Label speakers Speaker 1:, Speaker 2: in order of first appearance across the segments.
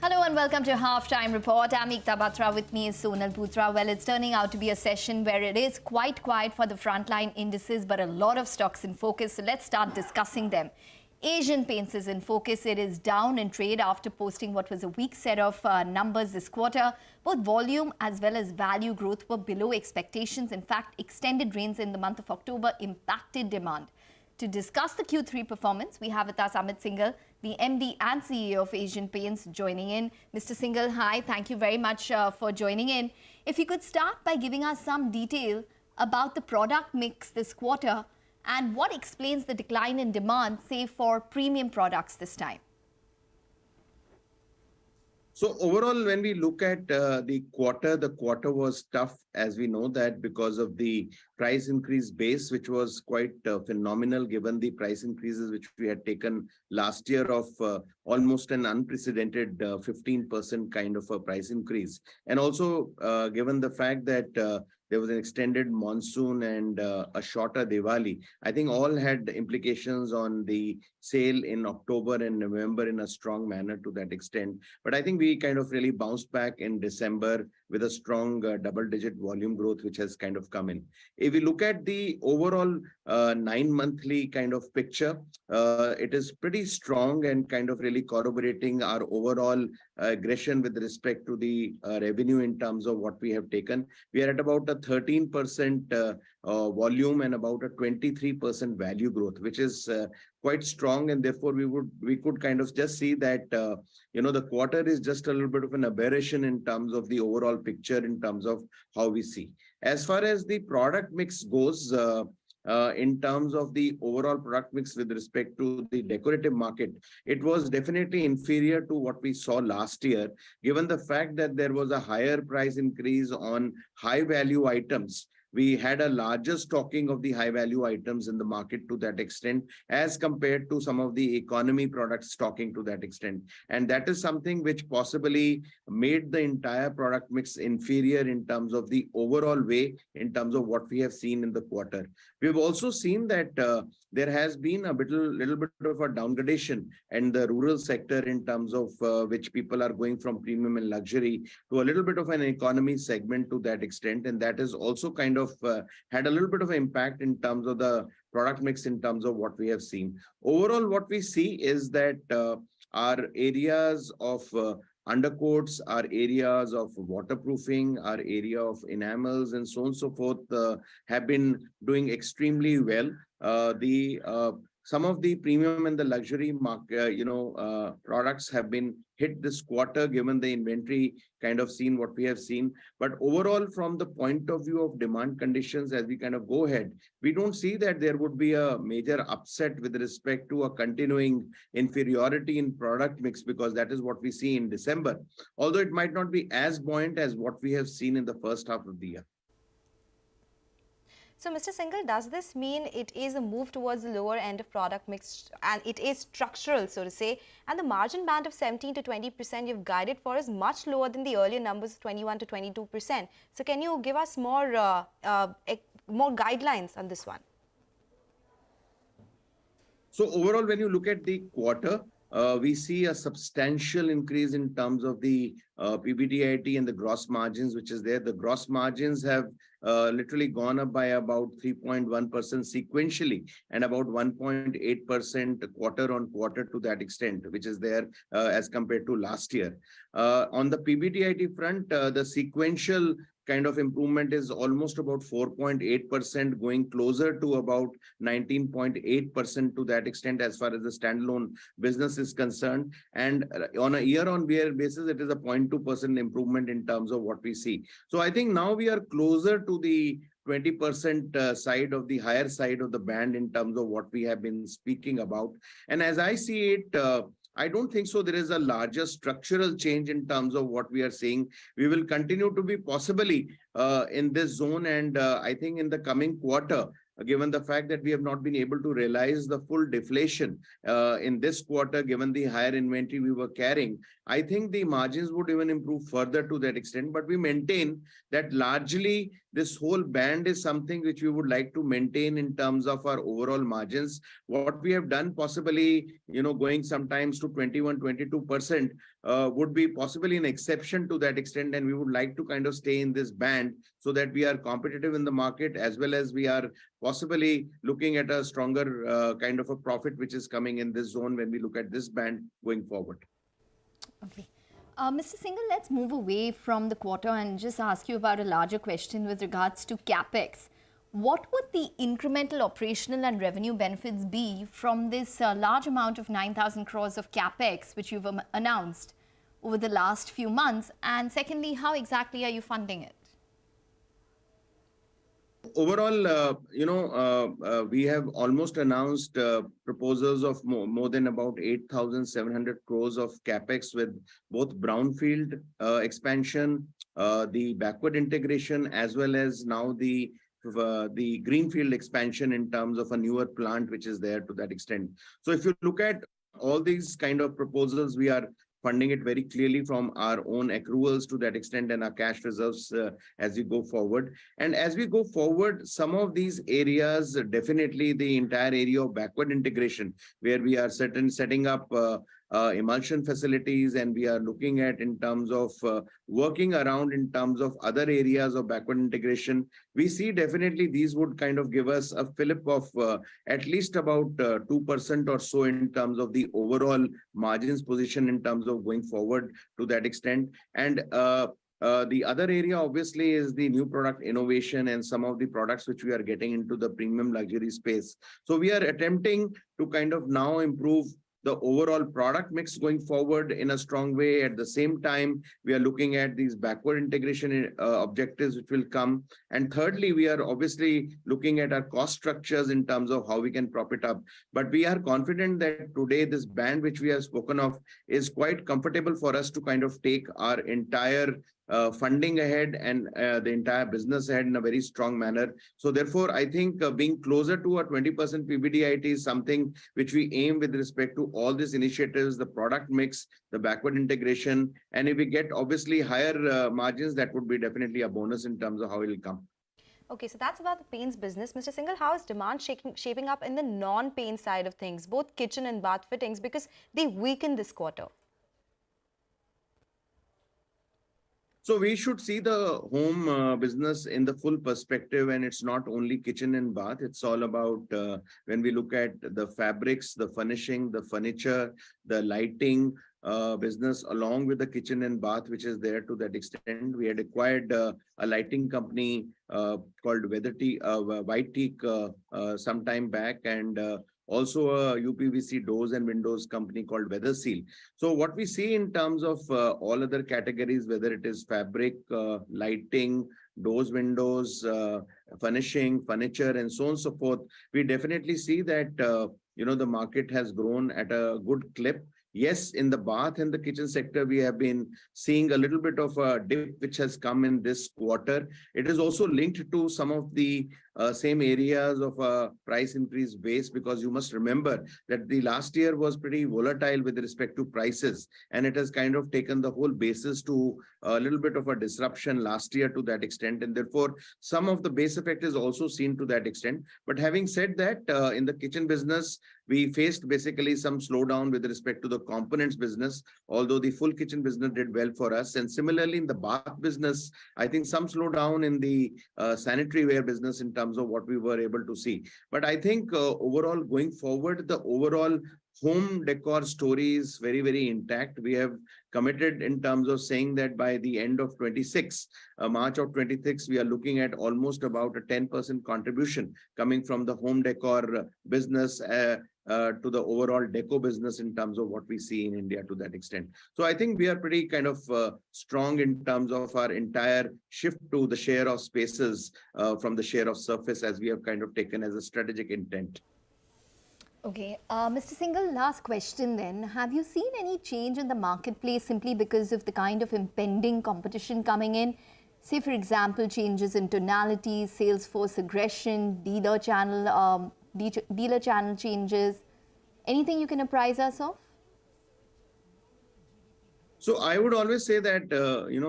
Speaker 1: Hello and welcome to Halftime Report. I'm Ekta Batra. With me is Sonal Putra. Well, it's turning out to be a session where it is quite quiet for the frontline indices, but a lot of stocks in focus. So let's start discussing them. Asian Paints is in focus. It is down in trade after posting what was a weak set of numbers this quarter. Both volume as well as value growth were below expectations. In fact, extended rains in the month of October impacted demand. To discuss the Q3 performance, we have with us Amit Singhal, the MD and CEO of Asian Paints, joining in. Mr. Singhal, hi. Thank you very much for joining in. If you could start by giving us some detail about the product mix this quarter and what explains the decline in demand, say, for premium products this time.
Speaker 2: So overall, when we look at the quarter was tough, as we know that because of the price increase base, which was quite phenomenal given the price increases which we had taken last year of almost an unprecedented 15% kind of a price increase. And also given the fact that there was an extended monsoon and a shorter Diwali. I think all had implications on the sale in October and November in a strong manner to that extent. But I think we kind of really bounced back in December with a strong double-digit volume growth, which has kind of come in. If we look at the overall 9-monthly kind of picture, it is pretty strong and kind of really corroborating our overall aggression with respect to the revenue in terms of what we have taken. We are at about a 13% volume and about a 23% value growth, which is quite strong, and therefore we could kind of just see that the quarter is just a little bit of an aberration in terms of the overall picture in terms of how we see. As far as the product mix goes, in terms of the overall product mix with respect to the decorative market, it was definitely inferior to what we saw last year, given the fact that there was a higher price increase on high value items. We had a larger stocking of the high value items in the market to that extent as compared to some of the economy products stocking to that extent. And that is something which possibly made the entire product mix inferior in terms of the overall way, in terms of what we have seen in the quarter. We've also seen that there has been a little bit of a downgradation in the rural sector in terms of which people are going from premium and luxury to a little bit of an economy segment to that extent. And that is also kind of had a little bit of an impact in terms of the product mix in terms of what we have seen. Overall, what we see is that our areas of undercoats, our areas of waterproofing, our area of enamels and so on and so forth have been doing extremely well. Some of the premium and the luxury market, products have been hit this quarter, given the inventory kind of seen what we have seen. But overall, from the point of view of demand conditions, as we kind of go ahead, we don't see that there would be a major upset with respect to a continuing inferiority in product mix, because that is what we see in December. Although it might not be as buoyant as what we have seen in the first half of the year.
Speaker 3: So, Mr. Singhal, does this mean it is a move towards the lower end of product mix and it is structural, so to say, and the margin band of 17 to 20% you've guided for is much lower than the earlier numbers of 21 to 22%. So, can you give us more guidelines on this one?
Speaker 2: So, overall, when you look at the quarter, we see a substantial increase in terms of the PBDIT and the gross margins, which is there. The gross margins have literally gone up by about 3.1% sequentially and about 1.8% quarter on quarter to that extent, which is there as compared to last year. On the PBDIT front, the sequential kind of improvement is almost about 4.8%, going closer to about 19.8% to that extent as far as the standalone business is concerned. And on a year-on-year basis, it is a 0.2% improvement in terms of what we see. So I think now we are closer to the 20% side of the higher side of the band in terms of what we have been speaking about. And as I see it, I don't think so there is a larger structural change in terms of what we are seeing. We will continue to be possibly in this zone, and I think in the coming quarter, given the fact that we have not been able to realize the full deflation in this quarter, given the higher inventory we were carrying, I think the margins would even improve further to that extent. But we maintain that largely this whole band is something which we would like to maintain in terms of our overall margins. What we have done possibly, going sometimes to 21, 22% would be possibly an exception to that extent. And we would like to kind of stay in this band so that we are competitive in the market, as well as we are possibly looking at a stronger kind of a profit which is coming in this zone when we look at this band going forward.
Speaker 1: Okay. Mr. Singhal, let's move away from the quarter and just ask you about a larger question with regards to Capex. What would the incremental operational and revenue benefits be from this large amount of 9,000 crores of Capex, which you've announced over the last few months? And secondly, how exactly are you funding it?
Speaker 2: Overall, we have almost announced proposals of more than about 8,700 crores of Capex, with both brownfield expansion, the backward integration, as well as now the greenfield expansion in terms of a newer plant which is there to that extent. So if you look at all these kind of proposals, we are funding it very clearly from our own accruals to that extent, and our cash reserves as we go forward. And as we go forward, some of these areas, definitely the entire area of backward integration, where we are setting up emulsion facilities, and we are looking at in terms of working around in terms of other areas of backward integration. We see definitely these would kind of give us a fillip of at least about 2% or so in terms of the overall margins position in terms of going forward to that extent. And the other area obviously is the new product innovation and some of the products which we are getting into the premium luxury space. So we are attempting to kind of now improve the overall product mix going forward in a strong way. At the same time, we are looking at these backward integration objectives which will come. And thirdly, we are obviously looking at our cost structures in terms of how we can prop it up. But we are confident that today this band which we have spoken of is quite comfortable for us to kind of take our entire funding ahead and the entire business ahead in a very strong manner. So therefore, I think being closer to a 20% PBDIT is something which we aim with respect to all these initiatives, the product mix, the backward integration. And if we get obviously higher margins, that would be definitely a bonus in terms of how it will come.
Speaker 3: Okay, so that's about the paints business. Mr. Singhal, how is demand shaping up in the non-paint side of things, both kitchen and bath fittings, because they weakened this quarter?
Speaker 2: So we should see the home business in the full perspective, and it's not only kitchen and bath. It's all about when we look at the fabrics, the furnishing, the furniture, the lighting business, along with the kitchen and bath, which is there to that extent. We had acquired a lighting company called White Teak some time back, and also a UPVC doors and windows company called Weather Seal. So what we see in terms of all other categories, whether it is fabric, lighting, doors, windows, furnishing, furniture, and so on and so forth, we definitely see that, the market has grown at a good clip. Yes, in the bath and the kitchen sector, we have been seeing a little bit of a dip which has come in this quarter. It is also linked to some of the same areas of a price increase base, because you must remember that the last year was pretty volatile with respect to prices, and it has kind of taken the whole basis to a little bit of a disruption last year to that extent, and therefore some of the base effect is also seen to that extent. But having said that, in the kitchen business, we faced basically some slowdown with respect to the components business, although the full kitchen business did well for us. And similarly in the bath business, I think some slowdown in the sanitary ware business in terms of what we were able to see. But I think overall going forward, the overall home decor story is very, very intact. We have committed in terms of saying that by the end of 26, March of 26, we are looking at almost about a 10% contribution coming from the home decor business to the overall deco business in terms of what we see in India to that extent. So I think we are pretty kind of strong in terms of our entire shift to the share of spaces from the share of surface, as we have kind of taken as a strategic intent.
Speaker 1: Okay, Mr. Singhal, last question then. Have you seen any change in the marketplace simply because of the kind of impending competition coming in? Say, for example, changes in tonality, sales force aggression, dealer channel changes. Anything you can apprise us of?
Speaker 2: So I would always say that,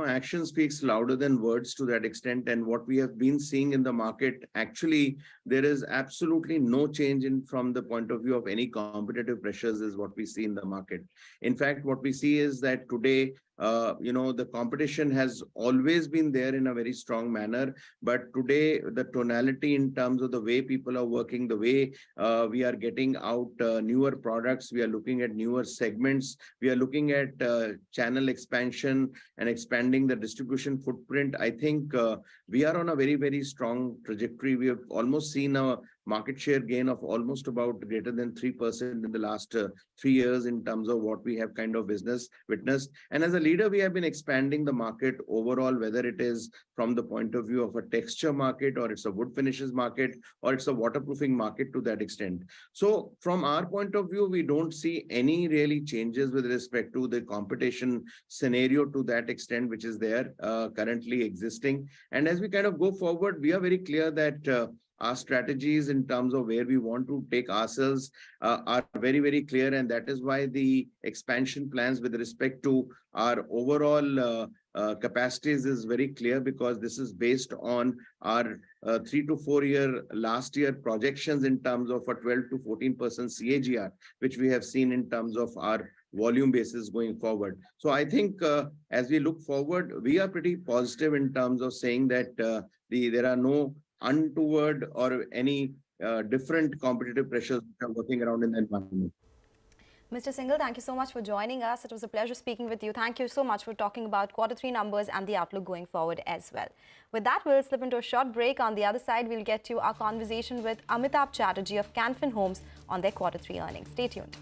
Speaker 2: action speaks louder than words to that extent. And what we have been seeing in the market, actually, there is absolutely no change from the point of view of any competitive pressures is what we see in the market. In fact, what we see is that today, the competition has always been there in a very strong manner. But today, the tonality in terms of the way people are working, the way we are getting out newer products, we are looking at newer segments, we are looking at channel expansion and expanding the distribution footprint. I think we are on a very, very strong trajectory. We have almost seen a market share gain of almost about greater than 3% in the last 3 years in terms of what we have kind of witnessed. And as a leader, we have been expanding the market overall, whether it is from the point of view of a texture market, or it's a wood finishes market, or it's a waterproofing market to that extent. So from our point of view, we don't see any really changes with respect to the competition scenario to that extent, which is there currently existing. And as we kind of go forward, we are very clear that our strategies in terms of where we want to take ourselves are very, very clear. And that is why the expansion plans with respect to our overall capacities is very clear, because this is based on our 3 to 4 year last year projections in terms of a 12 to 14% CAGR, which we have seen in terms of our volume basis going forward. So I think as we look forward, we are pretty positive in terms of saying that there are no untoward or any different competitive pressures that are working around in the environment.
Speaker 3: Mr. Singhal, thank you so much for joining us. It was a pleasure speaking with you. Thank you so much for talking about Q3 numbers and the outlook going forward as well. With that, we'll slip into a short break. On the other side, we'll get to our conversation with Amitabh Chatterjee of Canfin Homes on their Q3 earnings. Stay tuned.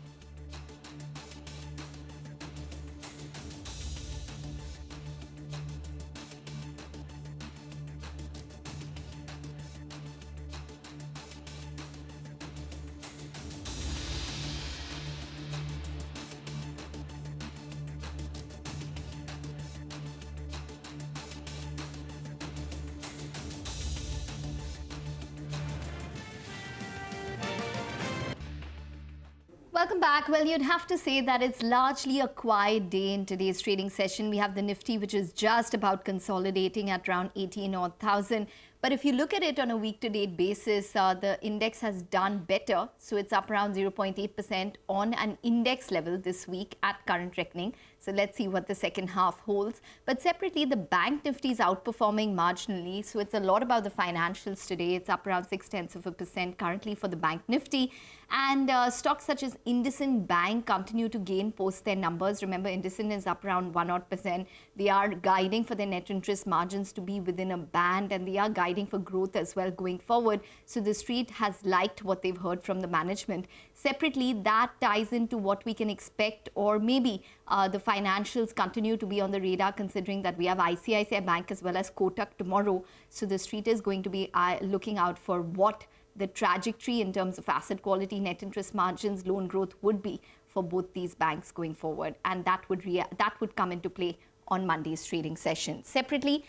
Speaker 1: Welcome back. Well, you'd have to say that it's largely a quiet day in today's trading session. We have the Nifty, which is just about consolidating at around 18,000. But if you look at it on a week-to-date basis, the index has done better. So it's up around 0.8% on an index level this week at current reckoning. So let's see what the second half holds. But separately, the bank Nifty is outperforming marginally. So it's a lot about the financials today. It's up around 0.6% currently for the bank Nifty. And stocks such as Indices Bank continue to gain post their numbers. Remember, Indices is up around 1%. They are guiding for their net interest margins to be within a band, and they are guiding for growth as well going forward. So the street has liked what they've heard from the management. Separately, that ties into what we can expect, or maybe the financials continue to be on the radar, considering that we have ICICI Bank as well as Kotak tomorrow. So the street is going to be looking out for what the trajectory in terms of asset quality, net interest margins, loan growth would be for both these banks going forward. And that would come into play on Monday's trading session. Separately,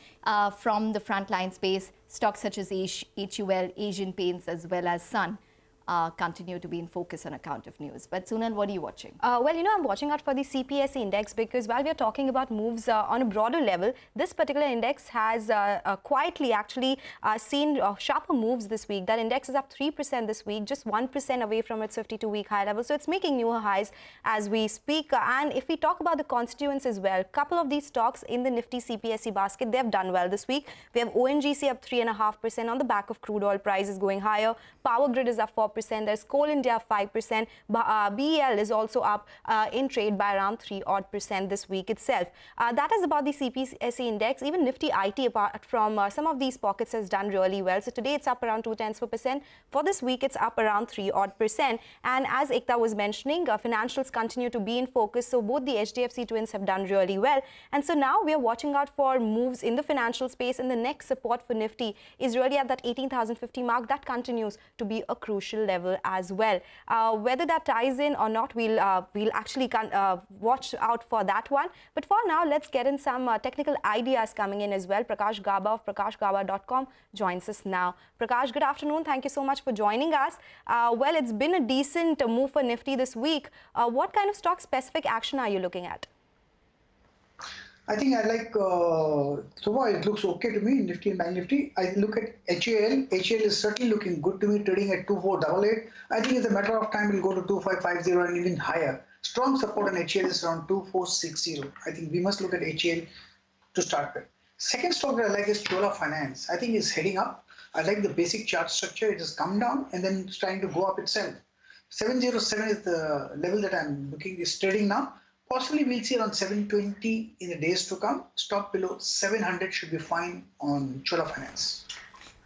Speaker 1: from the frontline space, stocks such as HUL, Asian Paints, as well as Sun continue to be in focus on account of news. But Sunal, what are you watching?
Speaker 3: Well, I'm watching out for the CPSE index, because while we are talking about moves on a broader level, this particular index has quietly actually seen sharper moves this week. That index is up 3% this week, just 1% away from its 52-week high level. So it's making newer highs as we speak. And if we talk about the constituents as well, a couple of these stocks in the Nifty CPSE basket, they have done well this week. We have ONGC up 3.5% on the back of crude oil prices going higher. Power Grid is up 4%. There's Coal India 5%. BEL is also up in trade by around 3% this week itself. That is about the CPSE index. Even Nifty IT, apart from some of these pockets, has done really well. So today it's up around 0.2%. For this week, it's up around 3%. And as Ekta was mentioning, financials continue to be in focus. So both the HDFC twins have done really well. And so now we are watching out for moves in the financial space. And the next support for Nifty is really at that 18,050 mark. That continues to be a crucial level as well. Whether that ties in or not, we'll actually watch out for that one. But for now, let's get in some technical ideas coming in as well. Prakash Gaba of prakashgaba.com joins us now. Prakash, good afternoon. Thank you so much for joining us. Well, it's been a decent move for Nifty this week. What kind of stock-specific action are you looking at?
Speaker 4: I think I like, so far it looks okay to me, Nifty and Bank Nifty. I look at HAL. HAL is certainly looking good to me, trading at 2488. I think it's a matter of time, we'll go to 2550 and even higher. Strong support on HAL is around 2460. I think we must look at HAL to start with. Second stock that I like is Chola Finance. I think it's heading up. I like the basic chart structure. It has come down and then it's trying to go up itself. 707 is the level that I'm looking, is trading now. Possibly we'll see around 720 in the days to come. Stop below 700 should be fine on Chola Finance.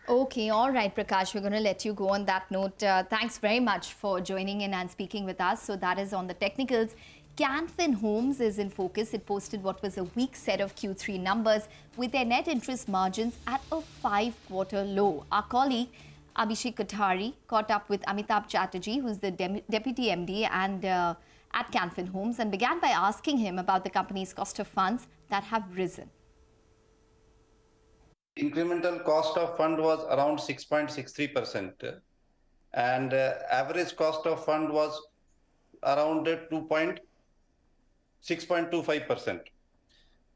Speaker 1: Okay, all right, Prakash, we're going to let you go on that note. Thanks very much for joining in and speaking with us. So that is on the technicals. Canfin Homes is in focus. It posted what was a weak set of Q3 numbers with their net interest margins at a 5-quarter low. Our colleague Abhishek Kothari caught up with Amitabh Chatterjee, who's the Deputy MD and at Canfin Homes, and began by asking him about the company's cost of funds that have risen.
Speaker 5: Incremental cost of fund was around 6.63%, and average cost of fund was around 6.25%.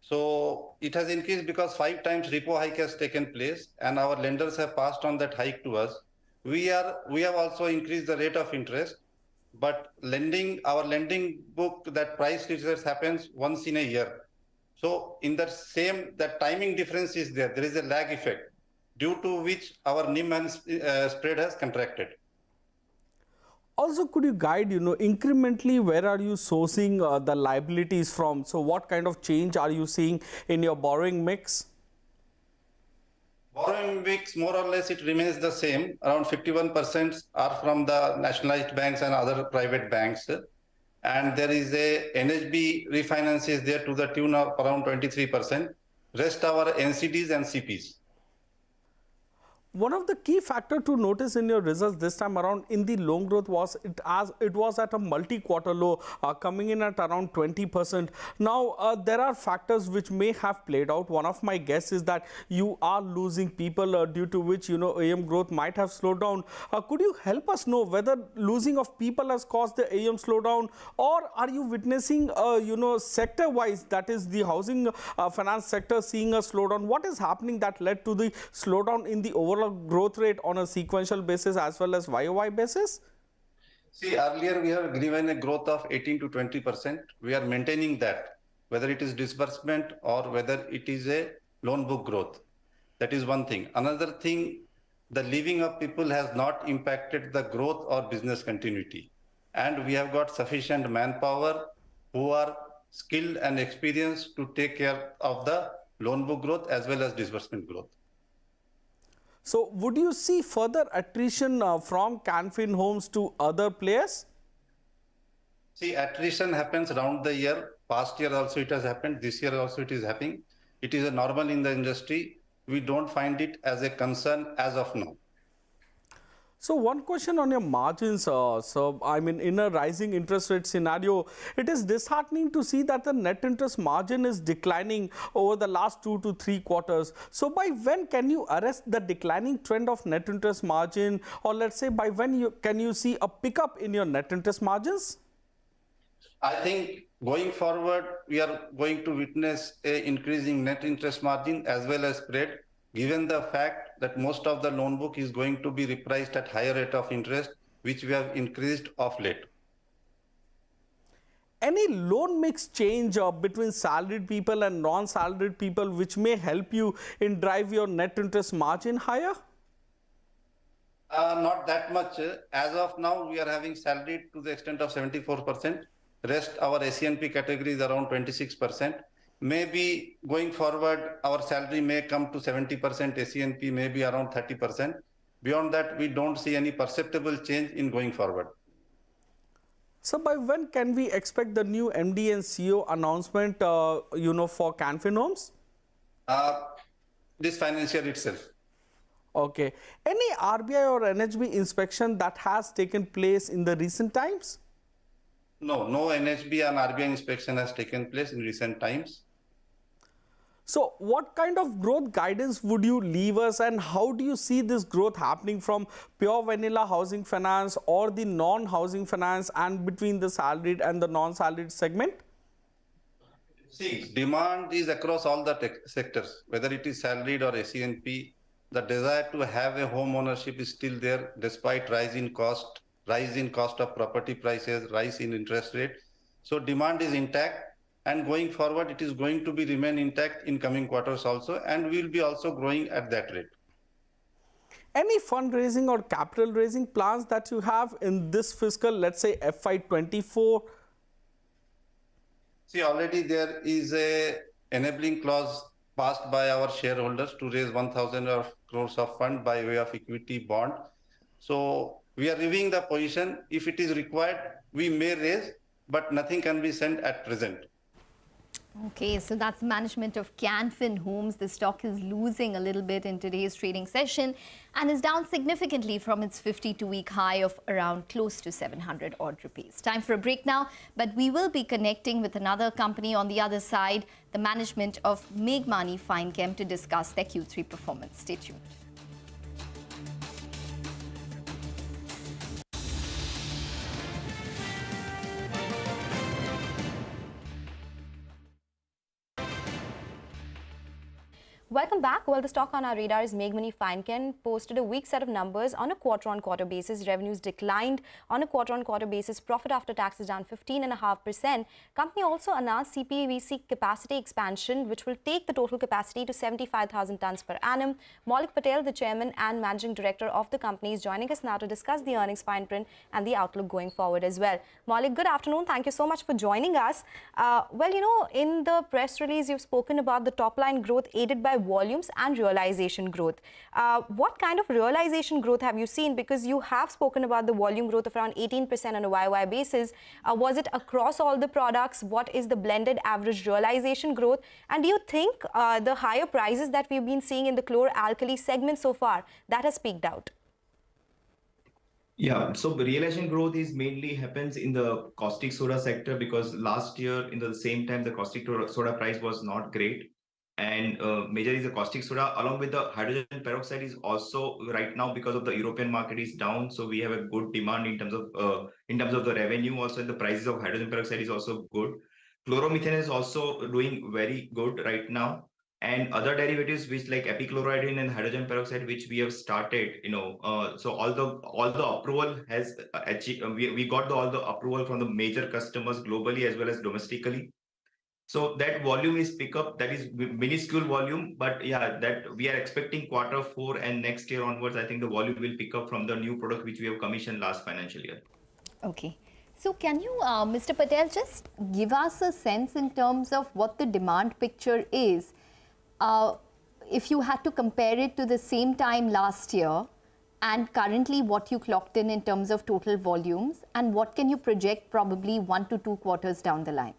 Speaker 5: So it has increased because 5 times repo hike has taken place, and our lenders have passed on that hike to us. We have also increased the rate of interest, but our lending book, that price research happens once in a year. So in that timing difference is there. There is a lag effect due to which our NIM and spread has contracted.
Speaker 6: Also, could you guide, incrementally, where are you sourcing the liabilities from? So what kind of change are you seeing in your borrowing mix?
Speaker 5: Borrowing mix, more or less, it remains the same. Around 51% are from the nationalized banks and other private banks. And there is a NHB refinance is there to the tune of around 23%. Rest our NCDs and CPs.
Speaker 6: One of the key factors to notice in your results this time around in the loan growth was it was at a multi-quarter low, coming in at around 20%. Now, there are factors which may have played out. One of my guess is that you are losing people due to which, AUM growth might have slowed down. Could you help us know whether losing of people has caused the AUM slowdown, or are you witnessing, sector-wise, that is the housing finance sector seeing a slowdown? What is happening that led to the slowdown in the overall growth rate on a sequential basis as well as YOY basis?
Speaker 5: See, earlier we have given a growth of 18 to 20%. We are maintaining that, whether it is disbursement or whether it is a loan book growth. That is one thing. Another thing, the leaving of people has not impacted the growth or business continuity. And we have got sufficient manpower who are skilled and experienced to take care of the loan book growth as well as disbursement growth.
Speaker 6: So would you see further attrition from Canfin Homes to other players?
Speaker 5: See, attrition happens around the year. Past year also it has happened. This year also it is happening. It is a normal in the industry. We don't find it as a concern as of now.
Speaker 6: So one question on your margins, in a rising interest rate scenario, it is disheartening to see that the net interest margin is declining over the last 2 to 3 quarters. So by when can you arrest the declining trend of net interest margin, or let's say by when can you see a pickup in your net interest margins?
Speaker 5: I think going forward, we are going to witness an increasing net interest margin as well as spread, given the fact that most of the loan book is going to be repriced at higher rate of interest, which we have increased of late.
Speaker 6: Any loan mix change between salaried people and non-salaried people which may help you in drive your net interest margin higher?
Speaker 5: Not that much. As of now, we are having salaried to the extent of 74%. Rest our SCNP category is around 26%. Maybe going forward, our salary may come to 70%, SCNP may be around 30%. Beyond that, we don't see any perceptible change in going forward.
Speaker 6: So by when can we expect the new MD and CEO announcement, for Canfin Homes?
Speaker 5: This financial itself.
Speaker 6: Okay. Any RBI or NHB inspection that has taken place in the recent times?
Speaker 5: No NHB and RBI inspection has taken place in recent times.
Speaker 6: So what kind of growth guidance would you leave us, and how do you see this growth happening from pure vanilla housing finance or the non-housing finance and between the salaried and the non-salaried segment?
Speaker 5: See, demand is across all the sectors, whether it is salaried or SENP. The desire to have a home ownership is still there despite rise in cost of property prices, rise in interest rate. So demand is intact, and going forward, it is going to be remain intact in coming quarters also, and we will be also growing at that rate.
Speaker 6: Any fundraising or capital raising plans that you have in this fiscal, let's say FY24?
Speaker 5: See, already there is a enabling clause passed by our shareholders to raise 1,000 crores of fund by way of equity bond. So we are reviewing the position. If it is required, we may raise, but nothing can be sent at present.
Speaker 1: Okay, so that's management of Canfin Homes. The stock is losing a little bit in today's trading session and is down significantly from its 52-week high of around close to 700 odd rupees. Time for a break now, but we will be connecting with another company on the other side, the management of Meghmani Finechem, to discuss their Q3 performance. Stay tuned.
Speaker 3: Welcome back. Well, the stock on our radar is Meghmani Finechem. Posted a weak set of numbers on a quarter-on-quarter basis. Revenues declined on a quarter-on-quarter basis. Profit after tax is down 15.5%. Company also announced CPVC capacity expansion, which will take the total capacity to 75,000 tons per annum. Maulik Patel, the chairman and managing director of the company, is joining us now to discuss the earnings fine print and the outlook going forward as well. Maulik, good afternoon. Thank you so much for joining us. Well, you know, in the press release, you've spoken about the top-line growth aided by volumes and realization growth. What kind of realization growth have you seen? Because you have spoken about the volume growth of around 18% on a YY basis. Was it across all the products? What is the blended average realization growth? And do you think the higher prices that we've been seeing in the chlor-alkali segment so far, that has peaked out?
Speaker 7: Yeah, so the realization growth is mainly happens in the caustic soda sector, because last year in the same time the caustic soda price was not great. And major is the caustic soda, along with the hydrogen peroxide is also right now, because of the European market is down. So we have a good demand in terms of the revenue also, and the prices of hydrogen peroxide is also good. Chloromethane is also doing very good right now. And other derivatives which like epichlorohydrin and hydrogen peroxide, which we have started, so all the approval has achieved. We got all the approval from the major customers globally as well as domestically. So that volume is pick up, that is minuscule volume, but yeah, that we are expecting Q4 and next year onwards. I think the volume will pick up from the new product which we have commissioned last financial year.
Speaker 1: Okay. So can you, Mr. Patel, just give us a sense in terms of what the demand picture is? If you had to compare it to the same time last year and currently what you clocked in terms of total volumes, and what can you project probably 1 to 2 quarters down the line?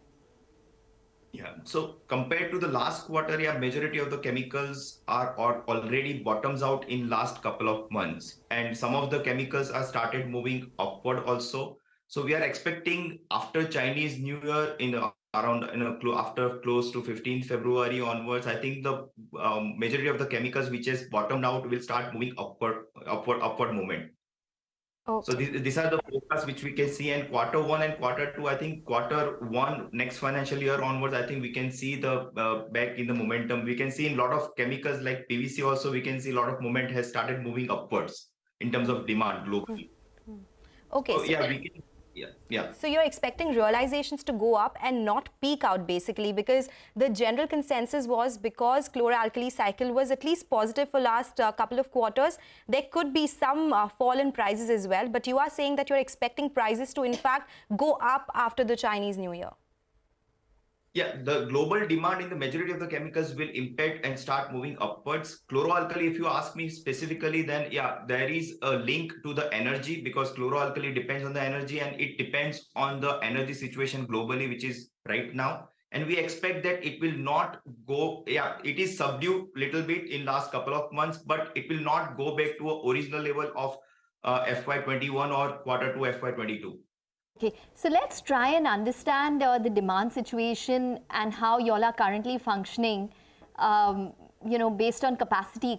Speaker 7: Yeah, so compared to the last quarter, yeah, majority of the chemicals are already bottoms out in last couple of months, and some of the chemicals are started moving upward also. So we are expecting after Chinese New Year after close to 15th February onwards, I think the majority of the chemicals which is bottomed out will start moving upward movement. Okay. So these are the forecasts which we can see, and Q1 and Q2, I think Q1 next financial year onwards, I think we can see the back in the momentum. We can see in a lot of chemicals like PVC also, we can see a lot of movement has started moving upwards in terms of demand globally.
Speaker 3: Okay.
Speaker 7: So yeah, we can. Yeah.
Speaker 3: So you're expecting realizations to go up and not peak out basically, because the general consensus was because chlor-alkali cycle was at least positive for last couple of quarters, there could be some fall in prices as well. But you are saying that you're expecting prices to in fact go up after the Chinese New Year.
Speaker 7: Yeah, the global demand in the majority of the chemicals will impact and start moving upwards. Chlor-alkali, if you ask me specifically, then yeah, there is a link to the energy, because chlor-alkali depends on the energy and it depends on the energy situation globally, which is right now. And we expect that it will not go, yeah, it is subdued little bit in last couple of months, but it will not go back to an original level of FY21 or Q2 FY22.
Speaker 1: Okay, so let's try and understand the demand situation and how y'all are currently functioning, based on capacity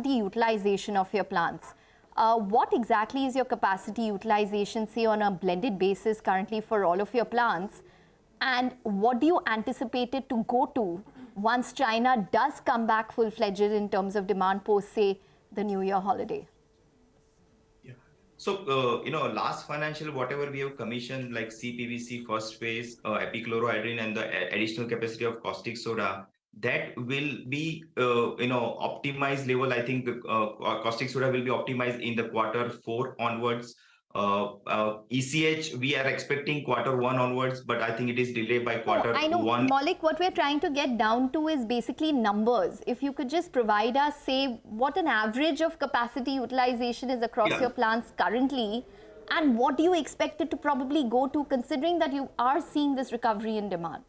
Speaker 1: utilization of your plants. What exactly is your capacity utilization, say on a blended basis currently for all of your plants? And what do you anticipate it to go to once China does come back full-fledged in terms of demand post, say, the New Year holiday?
Speaker 7: So, last financial, whatever we have commissioned, like CPVC first phase, epichlorohydrin, and the additional capacity of caustic soda, that will be, optimized level. I think caustic soda will be optimized in the Q4 onwards. ECH, we are expecting Q1 onwards, but I think it is delayed by Q1.
Speaker 1: I know, Maulik, what we're trying to get down to is basically numbers. If you could just provide us, say, what an average of capacity utilization is across your plants currently, and what do you expect it to probably go to, considering that you are seeing this recovery in demand?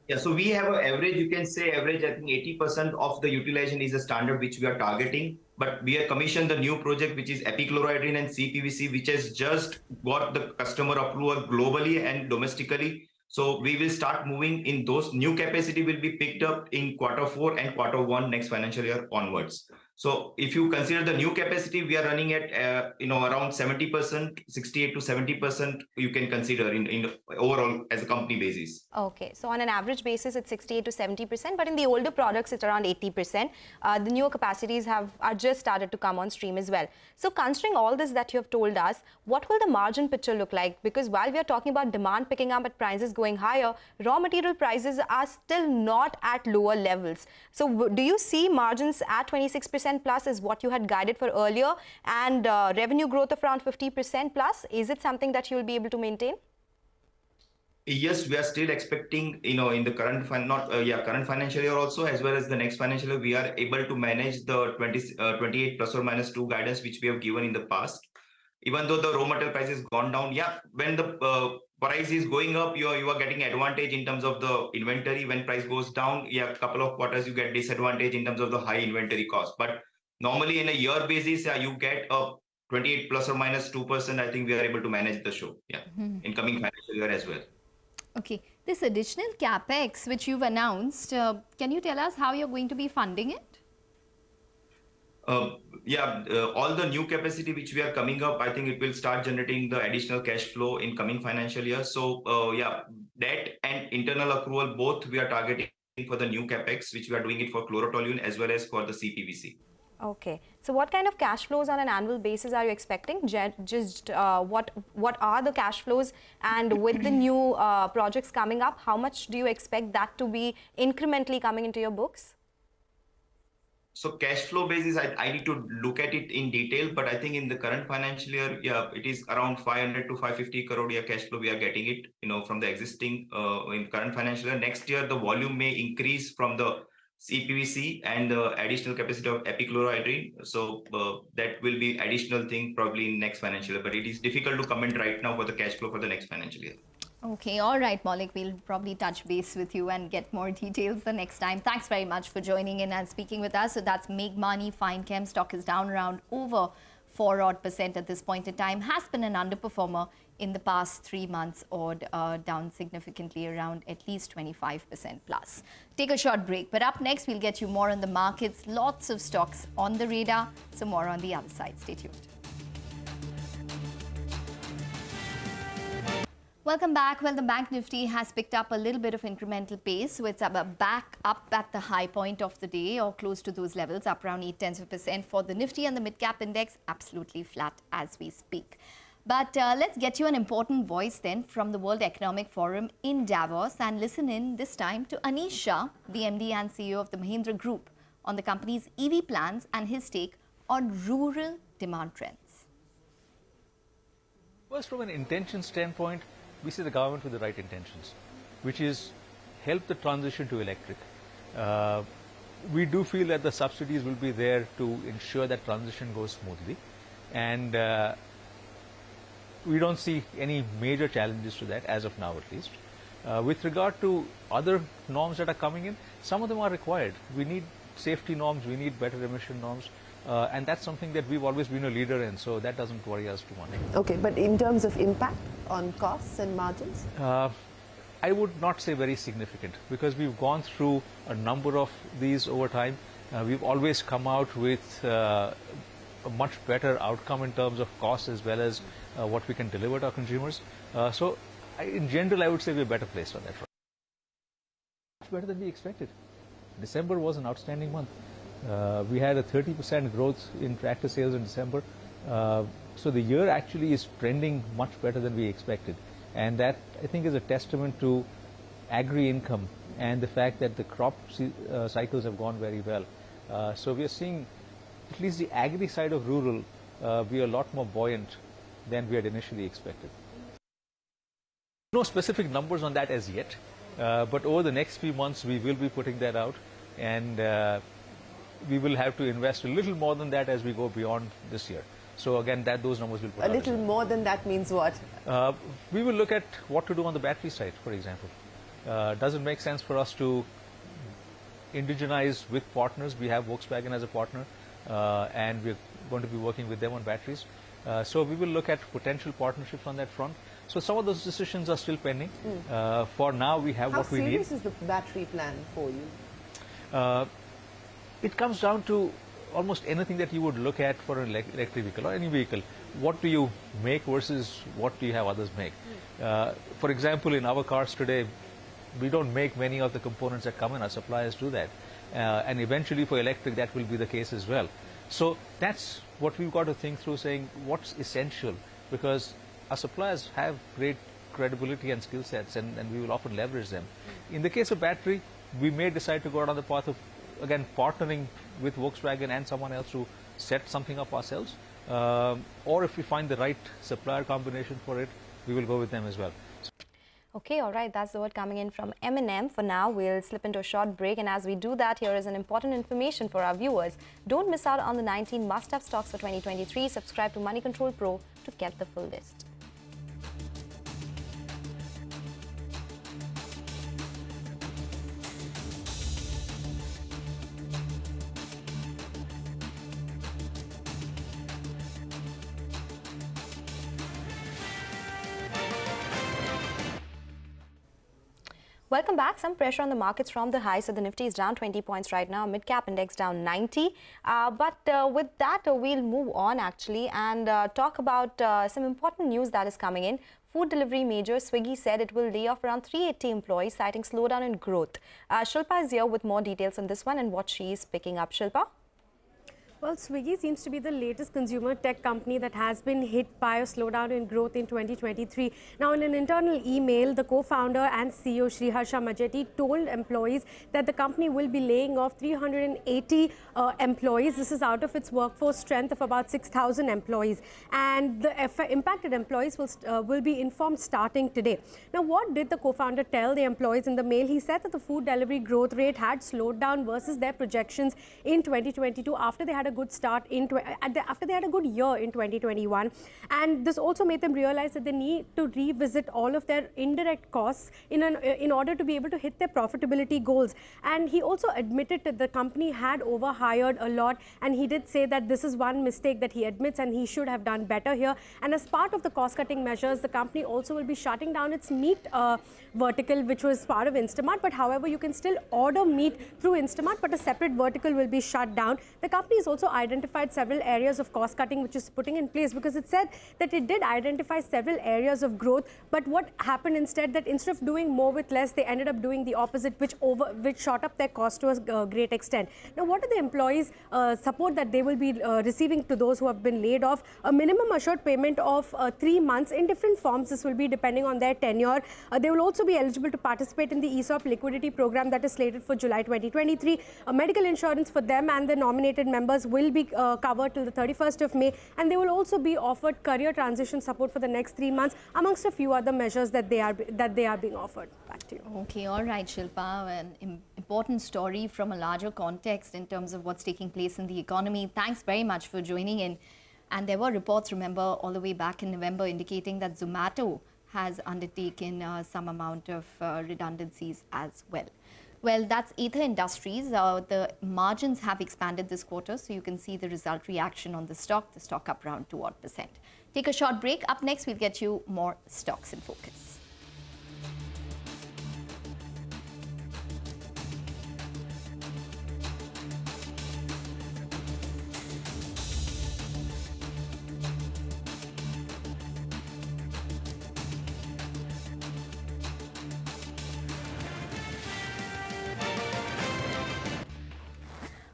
Speaker 7: Yeah, so we have an average, you can say average, I think 80% of the utilization is a standard which we are targeting. But we have commissioned the new project, which is epichlorohydrin and CPVC, which has just got the customer approval globally and domestically. So we will start moving in those. New capacity will be picked up in Q4 and Q1 next financial year onwards. So if you consider the new capacity, we are running at around 70%, 68 to 70%. You can consider in overall as a company basis.
Speaker 3: Okay, so on an average basis, it's 68 to 70%, but in the older products, it's around 80%. The newer capacities are just started to come on stream as well. So considering all this that you have told us, what will the margin picture look like? Because while we are talking about demand picking up but prices going higher, raw material prices are still not at lower levels. So do you see margins at 26% plus is what you had guided for earlier, and revenue growth of around 50% plus? Is it something that you will be able to maintain?
Speaker 7: Yes, we are still expecting, in the current current financial year also, as well as the next financial year, we are able to manage the 28 plus or minus 2 guidance which we have given in the past. Even though the raw material price has gone down, when the price is going up, you are getting advantage in terms of the inventory. When price goes down, a couple of quarters you get disadvantage in terms of the high inventory cost. But normally in a year basis, you get a 28 plus or minus 2%. I think we are able to manage the show, in coming financial year as well.
Speaker 1: Okay, this additional Capex which you've announced, can you tell us how you're going to be funding it?
Speaker 7: All the new capacity which we are coming up, I think it will start generating the additional cash flow in coming financial year. So, debt and internal accrual, both we are targeting for the new Capex, which we are doing it for chlorotoluene as well as for the CPVC.
Speaker 3: Okay. So what kind of cash flows on an annual basis are you expecting? What are the cash flows? And with the new projects coming up, how much do you expect that to be incrementally coming into your books?
Speaker 7: So cash flow basis, I need to look at it in detail, but I think in the current financial year, it is around 500 to 550 crore cash flow we are getting it, from the existing in current financial year. Next year, the volume may increase from the CPVC and the additional capacity of epichlorohydrin. So that will be additional thing probably in next financial year, but it is difficult to comment right now for the cash flow for the next financial year.
Speaker 1: Okay, all right, Maulik, we'll probably touch base with you and get more details the next time. Thanks very much for joining in and speaking with us. So that's Meghmani Finechem. Stock is down around over 4% at this point in time. Has been an underperformer in the past 3 months, or down significantly around at least 25% plus. Take a short break, but up next we'll get you more on the markets. Lots of stocks on the radar. So more on the other side. Stay tuned. Welcome back. Well, the Bank Nifty has picked up a little bit of incremental pace. So it's back up at the high point of the day, or close to those levels, up around 0.8% for the Nifty, and the mid-cap index absolutely flat as we speak. But let's get you an important voice then from the World Economic Forum in Davos, and listen in this time to Anish Shah, the MD and CEO of the Mahindra Group, on the company's EV plans and his take on rural demand trends.
Speaker 8: First, from an intention standpoint, we see the government with the right intentions, which is help the transition to electric. We do feel that the subsidies will be there to ensure that transition goes smoothly, and we don't see any major challenges to that as of now, at least. With regard to other norms that are coming in, some of them are required. We need safety norms, we need better emission norms, and that's something that we've always been a leader in, so that doesn't worry us too much.
Speaker 9: Okay, but in terms of impact on costs and margins?
Speaker 8: I would not say very significant, because we've gone through a number of these over time. We've always come out with a much better outcome in terms of cost as well as what we can deliver to our consumers. So in general, I would say we're better placed on that front. better than we expected. December was an outstanding month. We had a 30% growth in tractor sales in December. So the year actually is trending much better than we expected. And that, I think, is a testament to agri-income and the fact that the crop cycles have gone very well. So we are seeing at least the agri side of rural be a lot more buoyant than we had initially expected. No specific numbers on that as yet, but over the next few months we will be putting that out, and we will have to invest a little more than that as we go beyond this year. So again, those numbers will put
Speaker 9: A little more than that means what?
Speaker 8: We will look at what to do on the battery side, for example. Does it make sense for us to indigenize with partners? We have Volkswagen as a partner, and we're going to be working with them on batteries. So we will look at potential partnerships on that front. So some of those decisions are still pending. For now, we have what we need.
Speaker 9: How serious is the battery plan for you?
Speaker 8: It comes down to almost anything that you would look at for an electric vehicle or any vehicle. What do you make versus what do you have others make? For example, in our cars today, we don't make many of the components that come in. Our suppliers do that. And eventually for electric, that will be the case as well. So that's what we've got to think through, saying what's essential, because our suppliers have great credibility and skill sets, and we will often leverage them. In the case of battery, we may decide to go down the path of, again, partnering with Volkswagen and someone else to set something up ourselves. Or if we find the right supplier combination for it, we will go with them as well.
Speaker 3: Okay, all right, that's the word coming in from M&M. For now, we'll slip into a short break, and as we do that, here is an important information for our viewers. Don't miss out on the 19 must-have stocks for 2023. Subscribe to Money Control Pro to get the full list. Welcome back. Some pressure on the markets from the high. So the Nifty is down 20 points right now. Mid-cap index down 90. But with that, we'll move on actually and talk about some important news that is coming in. Food delivery major Swiggy said it will lay off around 380 employees, citing slowdown in growth. Shilpa is here with more details on this one and what she is picking up. Shilpa?
Speaker 10: Well, Swiggy seems to be the latest consumer tech company that has been hit by a slowdown in growth in 2023. Now, in an internal email, the co-founder and CEO Sriharsha Majety told employees that the company will be laying off 380 employees. This is out of its workforce strength of about 6,000 employees. And the impacted employees will be informed starting today. Now, what did the co-founder tell the employees in the mail? He said that the food delivery growth rate had slowed down versus their projections in 2022 after they had a good start after they had a good year in 2021, and this also made them realize that they need to revisit all of their indirect costs in order to be able to hit their profitability goals. And he also admitted that the company had overhired a lot, and he did say that this is one mistake that he admits and he should have done better here. And as part of the cost-cutting measures, the company also will be shutting down its meat vertical, which was part of Instamart. But however, you can still order meat through Instamart, but a separate vertical will be shut down. The company is also identified several areas of cost cutting which is putting in place, because it said that it did identify several areas of growth, but what happened instead, that instead of doing more with less, they ended up doing the opposite, which shot up their cost to a great extent. Now, what are the employees support that they will be receiving to those who have been laid off? A minimum assured payment of 3 months in different forms. This will be depending on their tenure. They will also be eligible to participate in the ESOP liquidity program that is slated for July 2023. Medical insurance for them and the nominated members will be covered till the 31st of May, and they will also be offered career transition support for the next 3 months, amongst a few other measures that they are being offered. Back to you.
Speaker 1: Okay, all right, Shilpa, an important story from a larger context in terms of what's taking place in the economy. Thanks very much for joining in. And there were reports, remember, all the way back in November indicating that Zomato has undertaken some amount of redundancies as well. Well, that's Ather Industries. The margins have expanded this quarter, so you can see the result reaction on the stock up around 2%. Take a short break. Up next, we'll get you more stocks in focus.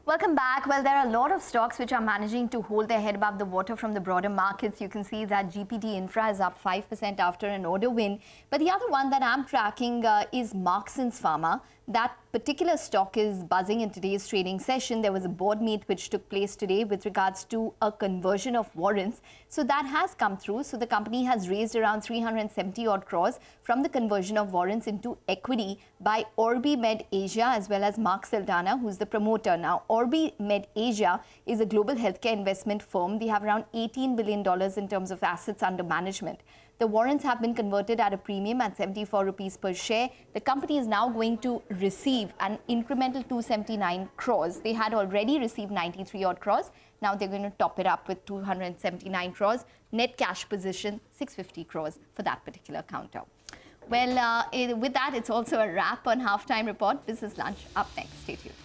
Speaker 1: Welcome back. Well, there are a lot of stocks which are managing to hold their head above the water from the broader markets. You can see that GPT Infra is up 5% after an order win. But the other one that I'm tracking is Marksans Pharma. That particular stock is buzzing in today's trading session. There was a board meet which took place today with regards to a conversion of warrants. So that has come through. So the company has raised around 370 odd crores from the conversion of warrants into equity by OrbiMed Asia as well as Mark Saldana, who's the promoter. Now, OrbiMed Asia is a global healthcare investment firm. They have around $18 billion in terms of assets under management. The warrants have been converted at a premium at 74 rupees per share. The company is now going to receive an incremental 279 crores. They had already received 93 odd crores. Now they're going to top it up with 279 crores. Net cash position, 650 crores for that particular counter. Well, with that, it's also a wrap on Halftime Report. Business Lunch up next. Stay tuned.